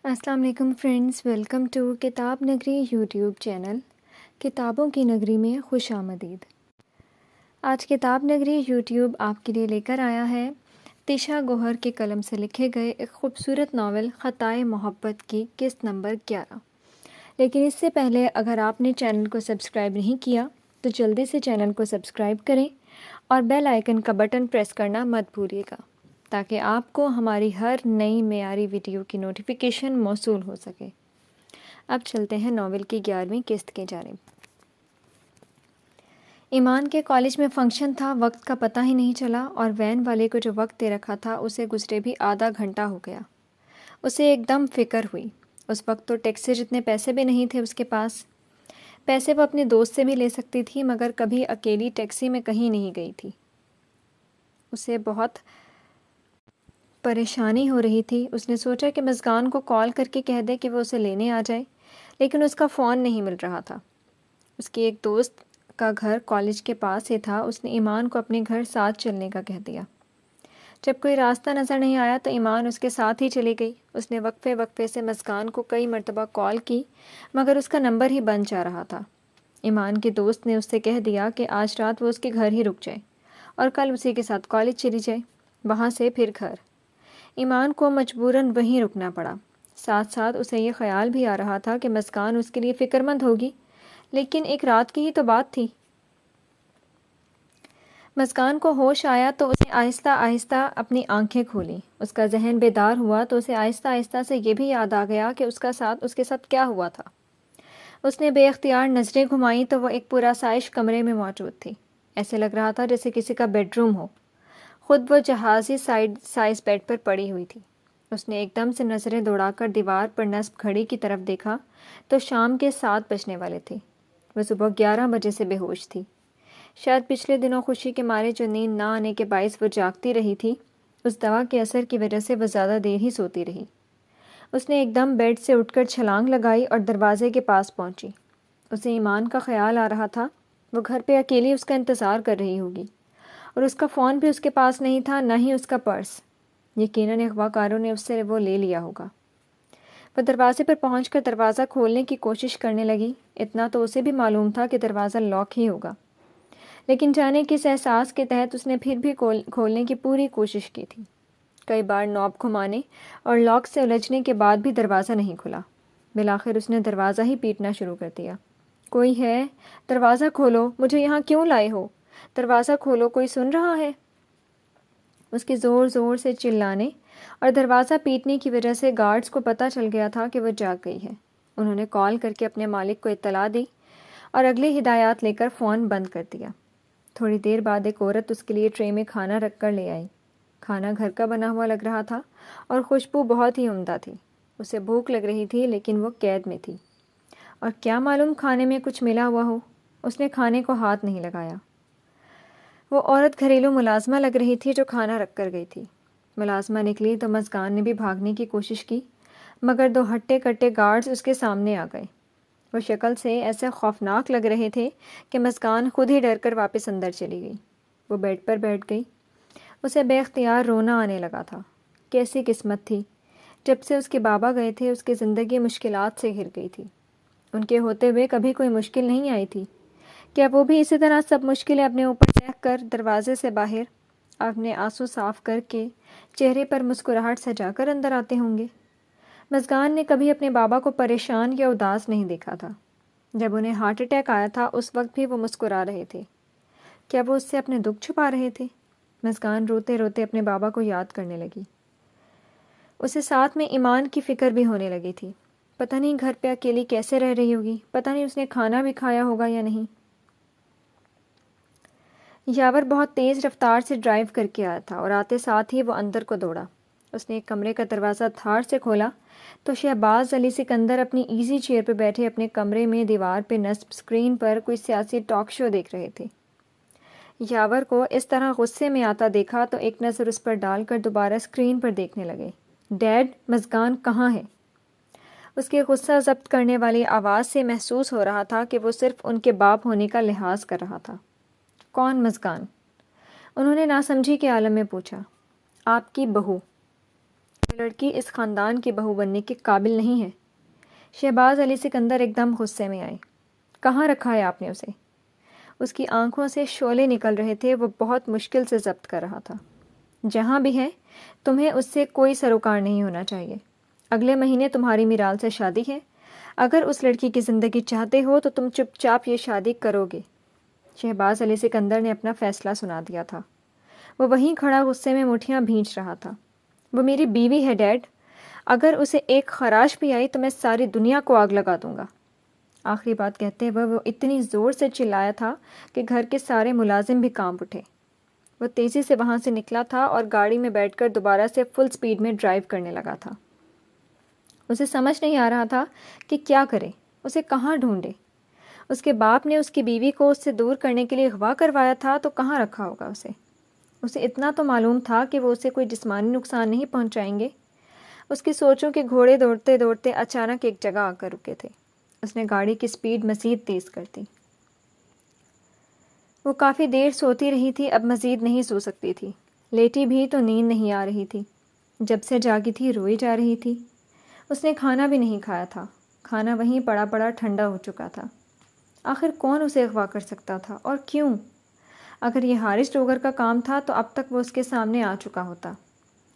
السلام علیکم friends, welcome to کتاب نگری یوٹیوب چینل۔ کتابوں کی نگری میں خوش آمدید۔ آج کتاب نگری یوٹیوب آپ کے لیے لے کر آیا ہے تیشا گوہر کے قلم سے لکھے گئے ایک خوبصورت ناول خطائے محبت کی قسط نمبر 11۔ لیکن اس سے پہلے اگر آپ نے چینل کو سبسکرائب نہیں کیا تو جلدی سے چینل کو سبسکرائب کریں اور بیل آئیکن کا بٹن پریس کرنا مت بھولیے گا تاکہ آپ کو ہماری ہر نئی معیاری ویڈیو کی نوٹیفیکیشن موصول ہو سکے۔ اب چلتے ہیں ناول کی 11ویں قسط کی جانب۔ ایمان کے کالج میں فنکشن تھا، وقت کا پتہ ہی نہیں چلا اور وین والے کو جو وقت دے رکھا تھا اسے گزرے بھی آدھا گھنٹہ ہو گیا۔ اسے ایک دم فکر ہوئی۔ اس وقت تو ٹیکسی سے جتنے پیسے بھی نہیں تھے اس کے پاس۔ پیسے وہ اپنے دوست سے بھی لے سکتی تھی مگر کبھی اکیلی ٹیکسی میں کہیں نہیں گئی تھی۔ اسے بہت پریشانی ہو رہی تھی۔ اس نے سوچا کہ مزگان کو کال کر کے کہہ دے کہ وہ اسے لینے آ جائے، لیکن اس کا فون نہیں مل رہا تھا۔ اس کی ایک دوست کا گھر کالج کے پاس ہی تھا۔ اس نے ایمان کو اپنے گھر ساتھ چلنے کا کہہ دیا۔ جب کوئی راستہ نظر نہیں آیا تو ایمان اس کے ساتھ ہی چلی گئی۔ اس نے وقفے وقفے سے مزگان کو کئی مرتبہ کال کی مگر اس کا نمبر ہی بند جا رہا تھا۔ ایمان کی دوست نے اس سے کہہ دیا کہ آج رات وہ اس کے گھر ہی رک جائے اور کل اسی کے ساتھ کالج چلی جائے، وہاں سے پھر گھر۔ ایمان کو مجبوراً وہیں رکنا پڑا۔ ساتھ ساتھ اسے یہ خیال بھی آ رہا تھا کہ مزگان اس کے لیے فکر مند ہوگی، لیکن ایک رات کی ہی تو بات تھی۔ مزگان کو ہوش آیا تو اسے آہستہ آہستہ اپنی آنکھیں کھولیں۔ اس کا ذہن بیدار ہوا تو اسے آہستہ آہستہ سے یہ بھی یاد آ گیا کہ اس کے ساتھ کیا ہوا تھا۔ اس نے بے اختیار نظریں گھمائیں تو وہ ایک پرآسائش کمرے میں موجود تھی۔ ایسے لگ رہا تھا جیسے کسی کا بیڈ روم ہو۔ خود وہ جہازی سائز بیڈ پر پڑی ہوئی تھی۔ اس نے ایک دم سے نظریں دوڑا کر دیوار پر نصب گھڑی کی طرف دیکھا تو شام کے 7 بجنے والے تھے۔ وہ صبح 11 بجے سے بے ہوش تھی۔ شاید پچھلے دنوں خوشی کے مارے جو نیند نہ آنے کے باعث وہ جاگتی رہی تھی، اس دوا کے اثر کی وجہ سے وہ زیادہ دیر ہی سوتی رہی۔ اس نے ایک دم بیڈ سے اٹھ کر چھلانگ لگائی اور دروازے کے پاس پہنچی۔ اسے ایمان کا خیال آ رہا تھا، وہ گھر پہ اکیلی اس کا انتظار کر رہی ہوگی، اور اس کا فون بھی اس کے پاس نہیں تھا، نہ ہی اس کا پرس۔ یقیناً اغوا کاروں نے اس سے وہ لے لیا ہوگا۔ وہ دروازے پر پہنچ کر دروازہ کھولنے کی کوشش کرنے لگی۔ اتنا تو اسے بھی معلوم تھا کہ دروازہ لاک ہی ہوگا، لیکن جانے کس احساس کے تحت اس نے پھر بھی کھولنے کی پوری کوشش کی تھی۔ کئی بار نوب گھمانے اور لاک سے الجھنے کے بعد بھی دروازہ نہیں کھلا۔ بالآخر اس نے دروازہ ہی پیٹنا شروع کر دیا۔ کوئی ہے؟ دروازہ کھولو، مجھے یہاں کیوں لائے ہو؟ دروازہ کھولو، کوئی سن رہا ہے؟ اس کے زور زور سے چلانے اور دروازہ پیٹنے کی وجہ سے گارڈز کو پتہ چل گیا تھا کہ وہ جاگ گئی ہے۔ انہوں نے کال کر کے اپنے مالک کو اطلاع دی اور اگلی ہدایات لے کر فون بند کر دیا۔ تھوڑی دیر بعد ایک عورت اس کے لیے ٹرے میں کھانا رکھ کر لے آئی۔ کھانا گھر کا بنا ہوا لگ رہا تھا اور خوشبو بہت ہی عمدہ تھی۔ اسے بھوک لگ رہی تھی لیکن وہ قید میں تھی، اور کیا معلوم کھانے میں کچھ ملا ہوا ہو۔ اس نے کھانے کو ہاتھ نہیں لگایا۔ وہ عورت گھریلو ملازمہ لگ رہی تھی جو کھانا رکھ کر گئی تھی۔ ملازمہ نکلی تو مزگان نے بھی بھاگنے کی کوشش کی مگر 2 ہٹے کٹے گارڈز اس کے سامنے آ گئے۔ وہ شکل سے ایسے خوفناک لگ رہے تھے کہ مزگان خود ہی ڈر کر واپس اندر چلی گئی۔ وہ بیڈ پر بیٹھ گئی۔ اسے بے اختیار رونا آنے لگا تھا۔ کیسی قسمت تھی، جب سے اس کے بابا گئے تھے اس کی زندگی مشکلات سے گھر گئی تھی۔ ان کے ہوتے ہوئے کبھی کوئی مشکل نہیں آئی تھی۔ کیا وہ بھی اسی طرح سب مشکلیں اپنے اوپر دیکھ کر دروازے سے باہر اپنے آنسو صاف کر کے چہرے پر مسکراہٹ سجا کر اندر آتے ہوں گے؟ مزگان نے کبھی اپنے بابا کو پریشان یا اداس نہیں دیکھا تھا۔ جب انہیں ہارٹ اٹیک آیا تھا اس وقت بھی وہ مسکرا رہے تھے۔ کیا وہ اس سے اپنے دکھ چھپا رہے تھے؟ مزگان روتے روتے اپنے بابا کو یاد کرنے لگی۔ اسے ساتھ میں ایمان کی فکر بھی ہونے لگی تھی۔ پتہ نہیں گھر پہ اکیلی کیسے رہ رہی ہوگی، پتہ نہیں اس نے کھانا بھی کھایا ہوگا یا نہیں۔ یاور بہت تیز رفتار سے ڈرائیو کر کے آیا تھا اور آتے ساتھ ہی وہ اندر کو دوڑا۔ اس نے ایک کمرے کا دروازہ دھاڑ سے کھولا تو شہباز علی سکندر اپنی ایزی چیئر پہ بیٹھے اپنے کمرے میں دیوار پہ نصب اسکرین پر کوئی سیاسی ٹاک شو دیکھ رہے تھے۔ یاور کو اس طرح غصے میں آتا دیکھا تو ایک نظر اس پر ڈال کر دوبارہ اسکرین پر دیکھنے لگے۔ ڈیڈ، مزگان کہاں ہے؟ اس کے غصہ ضبط کرنے والی آواز سے محسوس ہو رہا تھا کہ وہ صرف ان کے باپ ہونے کا لحاظ کر رہا تھا۔ کون مزگان؟ انہوں نے ناسمجھی کے عالم میں پوچھا۔ آپ کی بہو۔ لڑکی اس خاندان کی بہو بننے کے قابل نہیں ہے۔ شہباز علی سکندر ایک دم غصے میں آئے۔ کہاں رکھا ہے آپ نے اسے؟ اس کی آنکھوں سے شعلے نکل رہے تھے، وہ بہت مشکل سے ضبط کر رہا تھا۔ جہاں بھی ہے، تمہیں اس سے کوئی سروکار نہیں ہونا چاہیے۔ اگلے مہینے تمہاری میرال سے شادی ہے۔ اگر اس لڑکی کی زندگی چاہتے ہو تو تم چپ چاپ یہ شادی کرو گے۔ شہباز علی سکندر نے اپنا فیصلہ سنا دیا تھا۔ وہ وہیں کھڑا غصے میں مٹھیاں بھینچ رہا تھا۔ وہ میری بیوی ہے ڈیڈ، اگر اسے ایک خراش بھی آئی تو میں ساری دنیا کو آگ لگا دوں گا۔ آخری بات کہتے ہوئے وہ اتنی زور سے چلایا تھا کہ گھر کے سارے ملازم بھی کانپ اٹھے۔ وہ تیزی سے وہاں سے نکلا تھا اور گاڑی میں بیٹھ کر دوبارہ سے فل سپیڈ میں ڈرائیو کرنے لگا تھا۔ اسے سمجھ نہیں آ رہا تھا کہ کیا کرے، اسے کہاں ڈھونڈے۔ اس کے باپ نے اس کی بیوی کو اس سے دور کرنے کے لیے اغوا کروایا تھا تو کہاں رکھا ہوگا اسے اتنا تو معلوم تھا کہ وہ اسے کوئی جسمانی نقصان نہیں پہنچائیں گے۔ اس کی سوچوں کے گھوڑے دوڑتے دوڑتے اچانک ایک جگہ آ کر رکے تھے۔ اس نے گاڑی کی سپیڈ مزید تیز کر دی۔ وہ کافی دیر سوتی رہی تھی، اب مزید نہیں سو سکتی تھی۔ لیٹی بھی تو نیند نہیں آ رہی تھی۔ جب سے جاگی تھی روئی جا رہی تھی۔ اس نے کھانا بھی نہیں کھایا تھا، کھانا وہیں پڑا پڑا ٹھنڈا ہو چکا تھا۔ آخر کون اسے اغوا کر سکتا تھا اور کیوں؟ اگر یہ حارث ڈوگر کا کام تھا تو اب تک وہ اس کے سامنے آ چکا ہوتا۔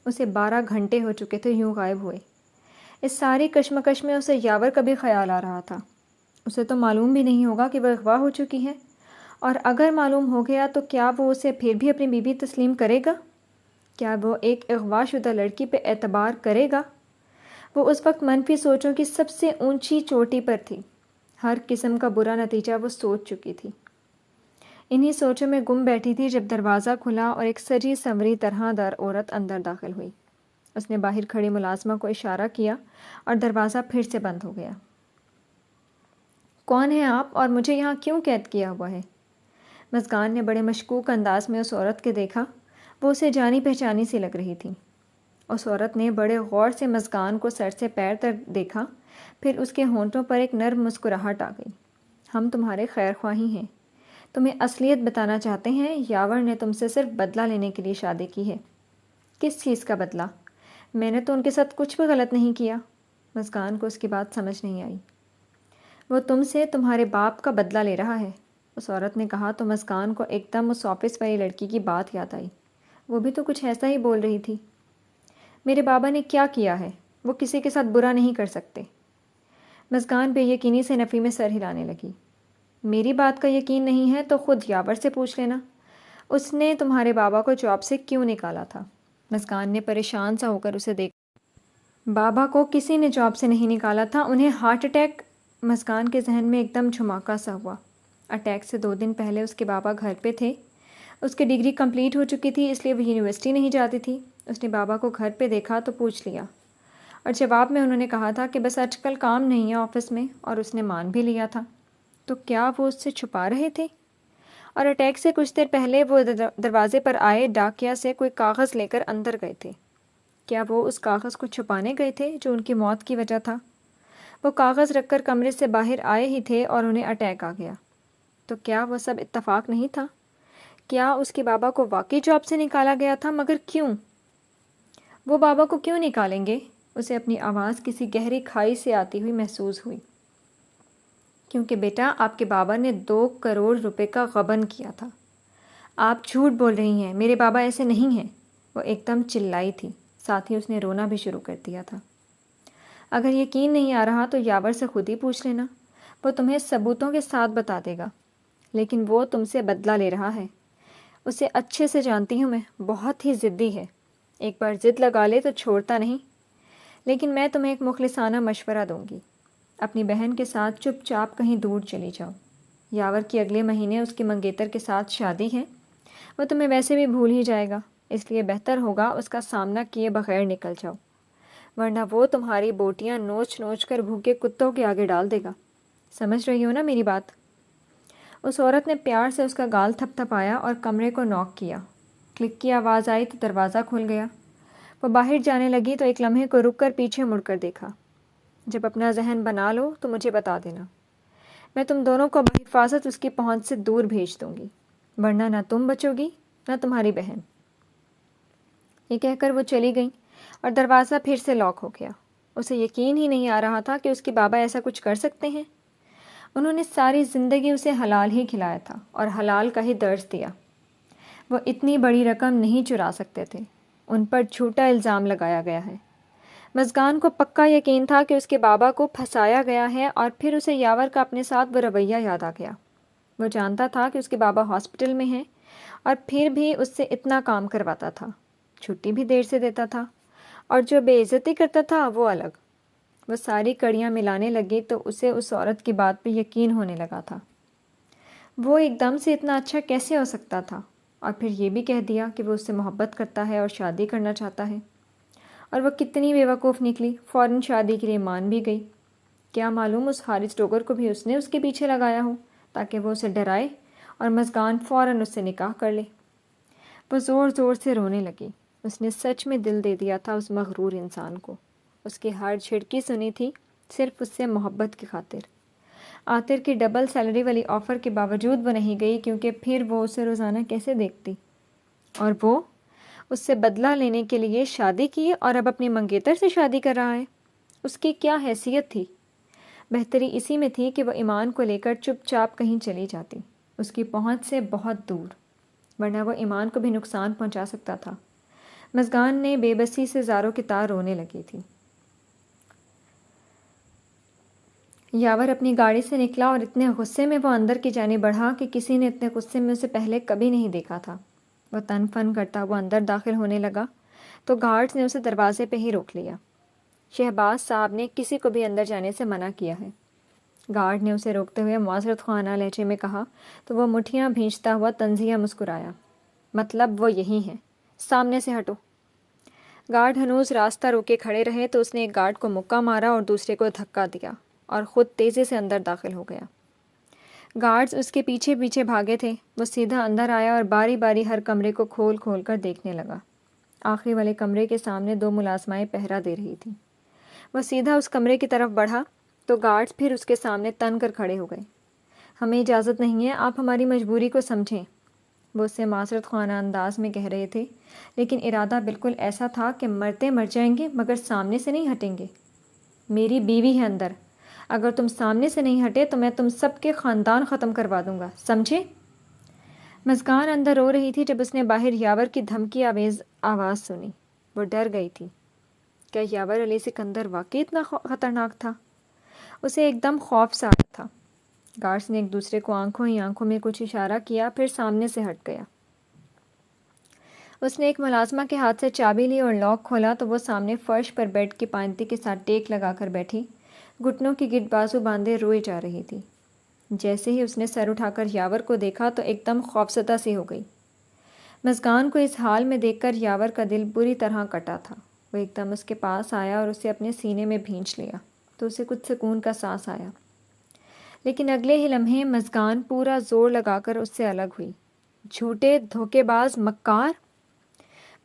اسے 12 گھنٹے ہو چکے تھے یوں غائب ہوئے۔ اس ساری کشمکش میں اسے یاور کا بھی خیال آ رہا تھا۔ اسے تو معلوم بھی نہیں ہوگا کہ وہ اغوا ہو چکی ہے، اور اگر معلوم ہو گیا تو کیا وہ اسے پھر بھی اپنی بیوی تسلیم کرے گا؟ کیا وہ ایک اغوا شدہ لڑکی پہ اعتبار کرے گا؟ وہ اس وقت منفی سوچوں کی سب سے اونچی چوٹی پر تھی۔ ہر قسم کا برا نتیجہ وہ سوچ چکی تھی۔ انہی سوچوں میں گم بیٹھی تھی جب دروازہ کھلا اور ایک سجی سنوری طرح دار عورت اندر داخل ہوئی۔ اس نے باہر کھڑی ملازمہ کو اشارہ کیا اور دروازہ پھر سے بند ہو گیا۔ کون ہیں آپ اور مجھے یہاں کیوں قید کیا ہوا ہے؟ مزگان نے بڑے مشکوک انداز میں اس عورت کے دیکھا۔ وہ اسے جانی پہچانی سی لگ رہی تھی۔ اس عورت نے بڑے غور سے مزگان کو سر سے پیر تک دیکھا، پھر اس کے ہونٹوں پر ایک نرم مسکراہٹ آ گئی۔ ہم تمہارے خیر خواہی ہیں، تمہیں اصلیت بتانا چاہتے ہیں۔ یاور نے تم سے صرف بدلہ لینے کے لیے شادی کی ہے۔ کس چیز کا بدلہ؟ میں نے تو ان کے ساتھ کچھ بھی غلط نہیں کیا۔ مزگان کو اس کی بات سمجھ نہیں آئی۔ وہ تم سے تمہارے باپ کا بدلہ لے رہا ہے، اس عورت نے کہا تو مزگان کو ایک دم اس آفس والی لڑکی کی بات یاد آئی۔ وہ بھی تو کچھ ایسا ہی بول رہی تھی۔ میرے بابا نے کیا کیا ہے؟ وہ کسی کے ساتھ برا نہیں کر سکتے۔ مزگان بے یقینی سے نفی میں سر ہلانے لگی۔ میری بات کا یقین نہیں ہے تو خود یاور سے پوچھ لینا، اس نے تمہارے بابا کو جاب سے کیوں نکالا تھا؟ مزگان نے پریشان سا ہو کر اسے دیکھا۔ بابا کو کسی نے جاب سے نہیں نکالا تھا، انہیں ہارٹ اٹیک۔ مزگان کے ذہن میں ایک دم جھماکا سا ہوا۔ اٹیک سے 2 دن پہلے اس کے بابا گھر پہ تھے۔ اس کی ڈگری کمپلیٹ ہو چکی تھی، اس لیے وہ یونیورسٹی نہیں جاتی تھی۔ اس نے بابا کو گھر پہ دیکھا تو پوچھ لیا، اور جواب میں انہوں نے کہا تھا کہ بس آج کل کام نہیں ہے آفس میں، اور اس نے مان بھی لیا تھا۔ تو کیا وہ اس سے چھپا رہے تھے؟ اور اٹیک سے کچھ دیر پہلے وہ دروازے پر آئے ڈاکیا سے کوئی کاغذ لے کر اندر گئے تھے۔ کیا وہ اس کاغذ کو چھپانے گئے تھے جو ان کی موت کی وجہ تھا؟ وہ کاغذ رکھ کر کمرے سے باہر آئے ہی تھے اور انہیں اٹیک آ گیا۔ تو کیا وہ سب اتفاق نہیں تھا؟ کیا اس کے بابا کو واقعی جاب سے نکالا گیا تھا؟ مگر کیوں؟ وہ بابا کو کیوں نکالیں گے؟ اسے اپنی آواز کسی گہری کھائی سے آتی ہوئی محسوس ہوئی۔ کیونکہ بیٹا، آپ کے بابا نے 2 کروڑ روپے کا غبن کیا تھا۔ آپ جھوٹ بول رہی ہیں، میرے بابا ایسے نہیں ہیں۔ وہ ایک دم چلائی تھی، ساتھ ہی اس نے رونا بھی شروع کر دیا تھا۔ اگر یقین نہیں آ رہا تو یاور سے خود ہی پوچھ لینا، وہ تمہیں ثبوتوں کے ساتھ بتا دے گا۔ لیکن وہ تم سے بدلہ لے رہا ہے، اسے اچھے سے جانتی ہوں میں، بہت ہی ضدی ہے۔ ایک بار ضد لگا لے تو چھوڑتا نہیں۔ لیکن میں تمہیں ایک مخلصانہ مشورہ دوں گی، اپنی بہن کے ساتھ چپ چاپ کہیں دور چلی جاؤ۔ یاور کی اگلے مہینے اس کی منگیتر کے ساتھ شادی ہے، وہ تمہیں ویسے بھی بھول ہی جائے گا، اس لیے بہتر ہوگا اس کا سامنا کیے بغیر نکل جاؤ، ورنہ وہ تمہاری بوٹیاں نوچ نوچ کر بھوکے کتوں کے آگے ڈال دے گا۔ سمجھ رہی ہو نا میری بات؟ اس عورت نے پیار سے اس کا گال تھپ تھپایا اور کمرے کو نوک کیا۔ کلک کی آواز آئی تو دروازہ کھل گیا۔ وہ باہر جانے لگی تو ایک لمحے کو رک کر پیچھے مڑ کر دیکھا۔ جب اپنا ذہن بنا لو تو مجھے بتا دینا، میں تم دونوں کو بحفاظت اس کی پہنچ سے دور بھیج دوں گی، ورنہ نہ تم بچو گی نہ تمہاری بہن۔ یہ کہہ کر وہ چلی گئیں اور دروازہ پھر سے لاک ہو گیا۔ اسے یقین ہی نہیں آ رہا تھا کہ اس کے بابا ایسا کچھ کر سکتے ہیں۔ انہوں نے ساری زندگی اسے حلال ہی کھلایا تھا اور حلال کا ہی درس دیا۔ وہ اتنی بڑی رقم نہیں چرا سکتے تھے۔ ان پر جھوٹا الزام لگایا گیا ہے۔ مزگان کو پکا یقین تھا کہ اس کے بابا کو پھنسایا گیا ہے، اور پھر اسے یاور کا اپنے ساتھ وہ رویہ یاد آ گیا۔ وہ جانتا تھا کہ اس کے بابا ہاسپٹل میں ہیں، اور پھر بھی اس سے اتنا کام کرواتا تھا، چھٹی بھی دیر سے دیتا تھا، اور جو بے عزتی کرتا تھا وہ الگ۔ وہ ساری کڑیاں ملانے لگی تو اسے اس عورت کی بات پہ یقین ہونے لگا تھا۔ وہ ایک دم سے اتنا اچھا کیسے ہو سکتا تھا؟ اور پھر یہ بھی کہہ دیا کہ وہ اس سے محبت کرتا ہے اور شادی کرنا چاہتا ہے۔ اور وہ کتنی بیوقوف نکلی، فوراً شادی کے لیے مان بھی گئی۔ کیا معلوم اس حارث ڈوگر کو بھی اس نے اس کے پیچھے لگایا ہو تاکہ وہ اسے ڈرائے اور مزگان فوراً اس سے نکاح کر لے۔ وہ زور زور سے رونے لگی۔ اس نے سچ میں دل دے دیا تھا اس مغرور انسان کو۔ اس کی ہر جھڑکی سنی تھی صرف اس سے محبت کی خاطر۔ عاطر کی ڈبل سیلری والی آفر کے باوجود وہ نہیں گئی، کیونکہ پھر وہ اسے روزانہ کیسے دیکھتی؟ اور وہ اس سے بدلہ لینے کے لیے شادی کی اور اب اپنی منگیتر سے شادی کر رہا ہے۔ اس کی کیا حیثیت تھی؟ بہتری اسی میں تھی کہ وہ ایمان کو لے کر چپ چاپ کہیں چلی جاتی، اس کی پہنچ سے بہت دور، ورنہ وہ ایمان کو بھی نقصان پہنچا سکتا تھا۔ مزگان نے بے بسی سے زاروں کی طرح رونے لگی تھی۔ یاور اپنی گاڑی سے نکلا اور اتنے غصے میں وہ اندر کی جانب بڑھا کہ کسی نے اتنے غصے میں اسے پہلے کبھی نہیں دیکھا تھا۔ وہ تن فن کرتا ہوا اندر داخل ہونے لگا تو گارڈز نے اسے دروازے پہ ہی روک لیا۔ شہباز صاحب نے کسی کو بھی اندر جانے سے منع کیا ہے۔ گارڈ نے اسے روکتے ہوئے معذرت خواہانہ لہجے میں کہا تو وہ مٹھیاں بھینچتا ہوا طنزیہ مسکرایا۔ مطلب وہ یہی ہیں، سامنے سے ہٹو۔ گارڈ ہنوز راستہ روکے کھڑے رہے تو اس نے ایک گارڈ کو مکہ مارا اور دوسرے کو دھکا دیا اور خود تیزی سے اندر داخل ہو گیا۔ گارڈز اس کے پیچھے پیچھے بھاگے تھے۔ وہ سیدھا اندر آیا اور باری باری ہر کمرے کو کھول کھول کر دیکھنے لگا۔ آخری والے کمرے کے سامنے 2 ملازمائیں پہرا دے رہی تھیں۔ وہ سیدھا اس کمرے کی طرف بڑھا تو گارڈز پھر اس کے سامنے تن کر کھڑے ہو گئے۔ ہمیں اجازت نہیں ہے، آپ ہماری مجبوری کو سمجھیں، وہ اس سے معذرت خواہانہ انداز میں کہہ رہے تھے، لیکن ارادہ بالکل ایسا تھا کہ مرتے مر جائیں گے مگر سامنے سے نہیں ہٹیں گے۔ میری بیوی ہے اندر، اگر تم سامنے سے نہیں ہٹے تو میں تم سب کے خاندان ختم کروا دوں گا، سمجھے؟ مزگان اندر رو رہی تھی جب اس نے باہر یاور کی دھمکی آویز آواز سنی۔ وہ ڈر گئی تھی۔ کیا یاور علی سکندر واقعی اتنا خطرناک تھا؟ اسے ایک دم خوف سا آیا تھا۔ گارڈز نے ایک دوسرے کو آنکھوں ہی آنکھوں میں کچھ اشارہ کیا، پھر سامنے سے ہٹ گیا۔ اس نے ایک ملازمہ کے ہاتھ سے چابی لی اور لاک کھولا تو وہ سامنے فرش پر بیڈ کی پائنتی کے ساتھ ٹیک لگا کر بیٹھی، گھٹنوں کی گرد بازو باندھے روئے جا رہی تھی۔ جیسے ہی اس نے سر اٹھا کر یاور کو دیکھا تو ایک دم خوفزدہ سی ہو گئی۔ مزگان کو اس حال میں دیکھ کر یاور کا دل بری طرح کٹا تھا۔ وہ ایک دم اس کے پاس آیا اور اسے اپنے سینے میں بھینچ لیا تو اسے کچھ سکون کا سانس آیا، لیکن اگلے ہی لمحے مزگان پورا زور لگا کر اس سے الگ ہوئی۔ جھوٹے، دھوکے باز، مکار!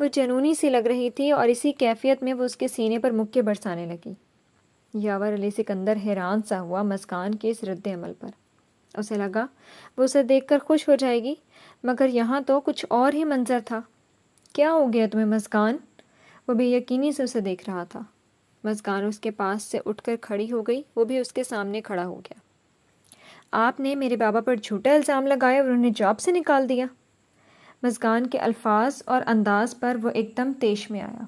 وہ جنونی سی لگ رہی تھی اور اسی کیفیت میں وہ اس کے سینے پر مکے برسانے لگی۔ یاور علی سکندر حیران سا ہوا مزگان کے اس رد عمل پر۔ اسے لگا وہ اسے دیکھ کر خوش ہو جائے گی، مگر یہاں تو کچھ اور ہی منظر تھا۔ کیا ہو گیا تمہیں مزگان؟ وہ بے یقینی سے اسے دیکھ رہا تھا۔ مزگان اس کے پاس سے اٹھ کر کھڑی ہو گئی، وہ بھی اس کے سامنے کھڑا ہو گیا۔ آپ نے میرے بابا پر جھوٹا الزام لگایا اور انہیں جاب سے نکال دیا۔ مزگان کے الفاظ اور انداز پر وہ ایک دم طیش میں آیا۔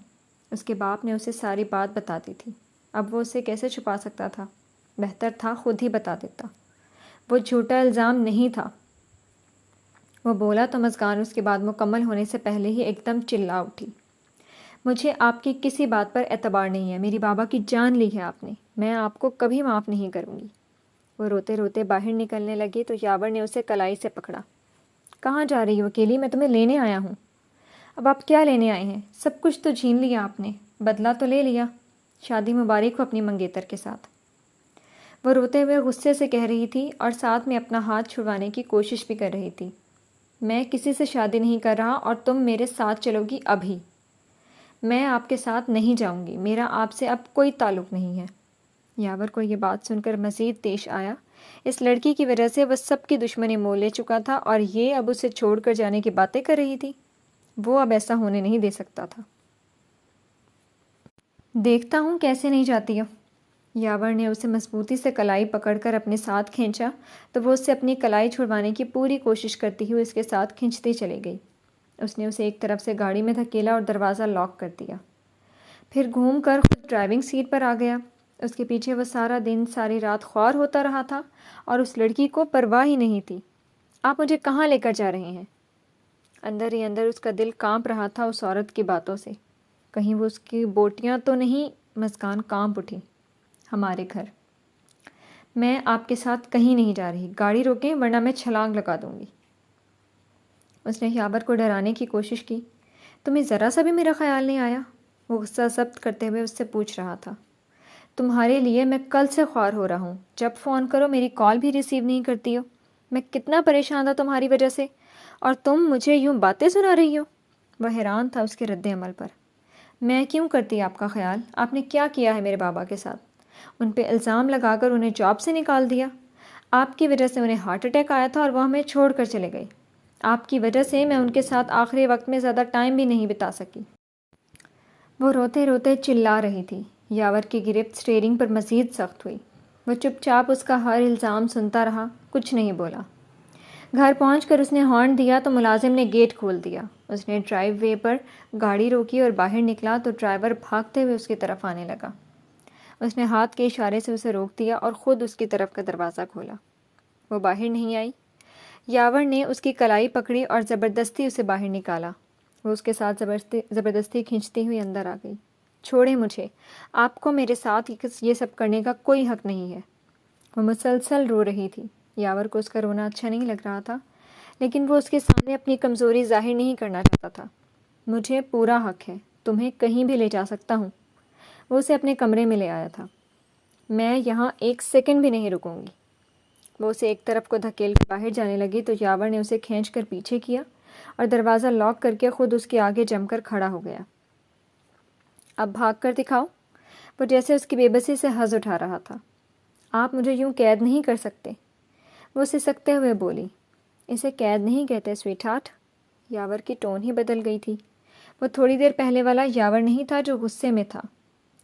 اس کے باپ نے اسے ساری بات بتا دی تھی، اب وہ اسے کیسے چھپا سکتا تھا؟ بہتر تھا خود ہی بتا دیتا۔ وہ جھوٹا الزام نہیں تھا۔ وہ بولا تو مزگان اس کی بات مکمل ہونے سے پہلے ہی ایک دم چلا اٹھی۔ مجھے آپ کی کسی بات پر اعتبار نہیں ہے، میری بابا کی جان لی ہے آپ نے، میں آپ کو کبھی معاف نہیں کروں گی۔ وہ روتے روتے باہر نکلنے لگی تو یاور نے اسے کلائی سے پکڑا۔ کہاں جا رہی ہو اکیلی؟ میں تمہیں لینے آیا ہوں۔ اب آپ کیا لینے آئے ہیں؟ سب کچھ تو چھین لیا آپ نے، بدلہ تو لے لیا۔ شادی مبارک ہو اپنی منگیتر کے ساتھ، وہ روتے ہوئے غصے سے کہہ رہی تھی اور ساتھ میں اپنا ہاتھ چھڑوانے کی کوشش بھی کر رہی تھی۔ میں کسی سے شادی نہیں کر رہا اور تم میرے ساتھ چلو گی ابھی۔ میں آپ کے ساتھ نہیں جاؤں گی، میرا آپ سے اب کوئی تعلق نہیں ہے۔ یاور کو یہ بات سن کر مزید طیش آیا۔ اس لڑکی کی وجہ سے وہ سب کی دشمنی مول لے چکا تھا اور یہ اب اسے چھوڑ کر جانے کی باتیں کر رہی تھی۔ وہ اب ایسا ہونے نہیں دے سکتا تھا۔ دیکھتا ہوں کیسے نہیں جاتی ہو۔ یاور نے اسے مضبوطی سے کلائی پکڑ کر اپنے ساتھ کھینچا تو وہ اس سے اپنی کلائی چھڑوانے کی پوری کوشش کرتی ہوئی اس کے ساتھ کھینچتی چلی گئی۔ اس نے اسے ایک طرف سے گاڑی میں دھکیلا اور دروازہ لاک کر دیا، پھر گھوم کر خود ڈرائیونگ سیٹ پر آ گیا۔ اس کے پیچھے وہ سارا دن ساری رات خوار ہوتا رہا تھا اور اس لڑکی کو پرواہ ہی نہیں تھی۔ آپ مجھے کہاں لے کر جا رہے ہیں؟ اندر ہی اندر اس کا دل کانپ رہا تھا اس عورت کی باتوں سے، کہیں وہ اس کی بوٹیاں تو نہیں۔ مسکان کانپ اٹھی۔ ہمارے گھر۔ میں آپ کے ساتھ کہیں نہیں جا رہی، گاڑی روکیں ورنہ میں چھلانگ لگا دوں گی۔ اس نے یاور کو ڈرانے کی کوشش کی۔ تمہیں ذرا سا بھی میرا خیال نہیں آیا؟ وہ غصہ ضبط کرتے ہوئے اس سے پوچھ رہا تھا۔ تمہارے لیے میں کل سے خوار ہو رہا ہوں، جب فون کرو میری کال بھی ریسیو نہیں کرتی ہو۔ میں کتنا پریشان تھا تمہاری وجہ سے، اور تم مجھے یوں باتیں سنا رہی ہو۔ وہ حیران تھا اس کے رد عمل پر۔ میں کیوں کرتی آپ کا خیال؟ آپ نے کیا کیا ہے میرے بابا کے ساتھ؟ ان پہ الزام لگا کر انہیں جاب سے نکال دیا۔ آپ کی وجہ سے انہیں ہارٹ اٹیک آیا تھا اور وہ ہمیں چھوڑ کر چلے گئے۔ آپ کی وجہ سے میں ان کے ساتھ آخری وقت میں زیادہ ٹائم بھی نہیں بتا سکی۔ وہ روتے روتے چلا رہی تھی۔ یاور کی گرفت اسٹیئرنگ پر مزید سخت ہوئی۔ وہ چپ چاپ اس کا ہر الزام سنتا رہا، کچھ نہیں بولا۔ گھر پہنچ کر اس نے ہارن دیا تو ملازم نے گیٹ کھول دیا۔ اس نے ڈرائیو وے پر گاڑی روکی اور باہر نکلا تو ڈرائیور بھاگتے ہوئے اس کی طرف آنے لگا۔ اس نے ہاتھ کے اشارے سے اسے روک دیا اور خود اس کی طرف کا دروازہ کھولا۔ وہ باہر نہیں آئی۔ یاور نے اس کی کلائی پکڑی اور زبردستی اسے باہر نکالا۔ وہ اس کے ساتھ زبردستی کھینچتی ہوئی اندر آ گئی۔ چھوڑیں مجھے، آپ کو میرے ساتھ یہ سب کرنے کا کوئی حق نہیں ہے۔ وہ مسلسل رو رہی تھی۔ یاور کو اس کا رونا اچھا نہیں لگ رہا تھا، لیکن وہ اس کے سامنے اپنی کمزوری ظاہر نہیں کرنا چاہتا تھا۔ مجھے پورا حق ہے، تمہیں کہیں بھی لے جا سکتا ہوں۔ وہ اسے اپنے کمرے میں لے آیا تھا۔ میں یہاں ایک سیکنڈ بھی نہیں رکوں گی۔ وہ اسے ایک طرف کو دھکیل کر باہر جانے لگی تو یاور نے اسے کھینچ کر پیچھے کیا اور دروازہ لاک کر کے خود اس کے آگے جم کر کھڑا ہو گیا۔ اب بھاگ کر دکھاؤ۔ وہ جیسے اس کی بے بسی سے حظ اٹھا رہا تھا۔ آپ مجھے یوں قید نہیں کر سکتے، وہ اسے سکتے ہوئے بولی۔ اسے قید نہیں کہتے سویٹ ہارٹ۔ یاور کی ٹون ہی بدل گئی تھی۔ وہ تھوڑی دیر پہلے والا یاور نہیں تھا جو غصے میں تھا،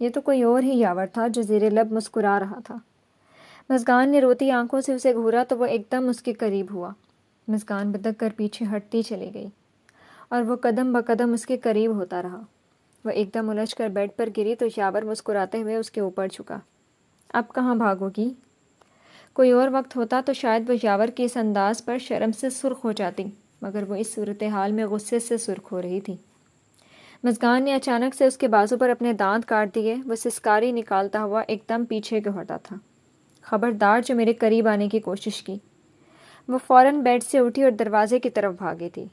یہ تو کوئی اور ہی یاور تھا جو زیر لب مسکرا رہا تھا۔ مسکان نے روتی آنکھوں سے اسے گھورا تو وہ ایک دم اس کے قریب ہوا۔ مسکان بدک کر پیچھے ہٹتی چلی گئی اور وہ قدم بقدم اس کے قریب ہوتا رہا۔ وہ ایک دم الجھ کر بیڈ پر گری تو یاور مسکراتے ہوئے اس کے اوپر جھکا۔ اب کہاں بھاگو گی؟ کوئی اور وقت ہوتا تو شاید وہ یاور کے اس انداز پر شرم سے سرخ ہو جاتی، مگر وہ اس صورتحال میں غصے سے سرخ ہو رہی تھی۔ مسکان نے اچانک سے اس کے بازو پر اپنے دانت کاٹ دیے۔ وہ سسکاری نکالتا ہوا ایک دم پیچھے کو ہٹا تھا۔ خبردار جو میرے قریب آنے کی کوشش کی۔ وہ فوراً بیڈ سے اٹھی اور دروازے کی طرف بھاگی تھی۔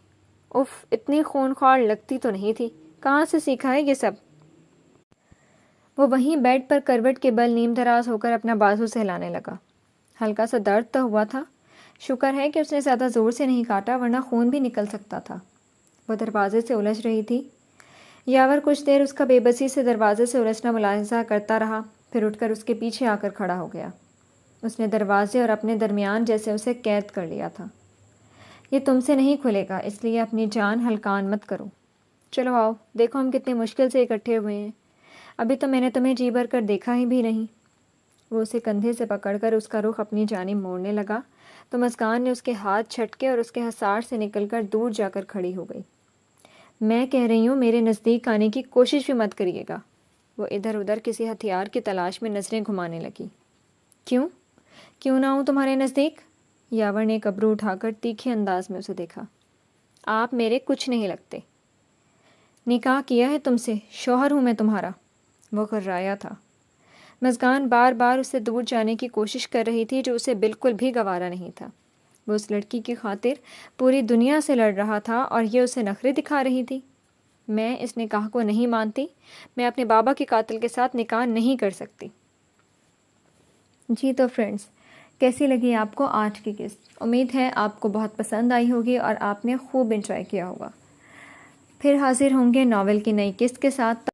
اف، اتنی خونخوار لگتی تو نہیں تھی، کہاں سے سیکھا ہے یہ سب؟ وہ وہیں بیڈ پر کروٹ کے بل نیم دراز ہو کر اپنا بازو سہلانے لگا۔ ہلکا سا درد تو ہوا تھا، شکر ہے کہ اس نے زیادہ زور سے نہیں کاٹا ورنہ خون بھی نکل سکتا تھا۔ وہ دروازے سے الجھ رہی تھی۔ یاور کچھ دیر اس کا بے بسی سے دروازے سے الجھنا ملاحظہ کرتا رہا، پھر اٹھ کر اس کے پیچھے آ کر کھڑا ہو گیا۔ اس نے دروازے اور اپنے درمیان جیسے اسے قید کر لیا تھا۔ یہ تم سے نہیں کھلے گا، اس لیے اپنی جان ہلکان مت کرو۔ چلو آؤ، دیکھو ہم کتنے مشکل سے اکٹھے ہوئے ہیں، ابھی تو میں نے تمہیں جی بھر کر دیکھا ہی بھی نہیں۔ وہ اسے کندھے سے پکڑ کر اس کا رخ اپنی جانب موڑنے لگا تو مسکان نے اس کے ہاتھ چھٹکے اور اس کے حصار سے نکل کر دور جا کر کھڑی ہو گئی۔ میں کہہ رہی ہوں میرے نزدیک آنے کی کوشش بھی مت کریے گا۔ وہ ادھر ادھر کسی ہتھیار کی تلاش میں نظریں گھمانے لگی۔ کیوں نہ ہوں تمہارے نزدیک؟ یاور نے ایک ابرو اٹھا کر تیکھے انداز میں اسے دیکھا۔ آپ میرے کچھ نہیں لگتے۔ نکاح کیا ہے تم سے، شوہر ہوں میں تمہارا۔ وہ غرایا تھا۔ مسکان بار بار اسے دور جانے کی کوشش کر رہی تھی جو اسے بالکل بھی گوارا نہیں تھا۔ وہ اس لڑکی کی خاطر پوری دنیا سے لڑ رہا تھا اور یہ اسے نخرے دکھا رہی تھی۔ میں اس نکاح کو نہیں مانتی، میں اپنے بابا کے قاتل کے ساتھ نکاح نہیں کر سکتی۔ جی تو فرینڈز، کیسی لگی آپ کو آج کی قسط؟ امید ہے آپ کو بہت پسند آئی ہوگی اور آپ نے خوب انجوائے کیا ہوگا۔ پھر حاضر ہوں گے ناول کی نئی قسط کے ساتھ۔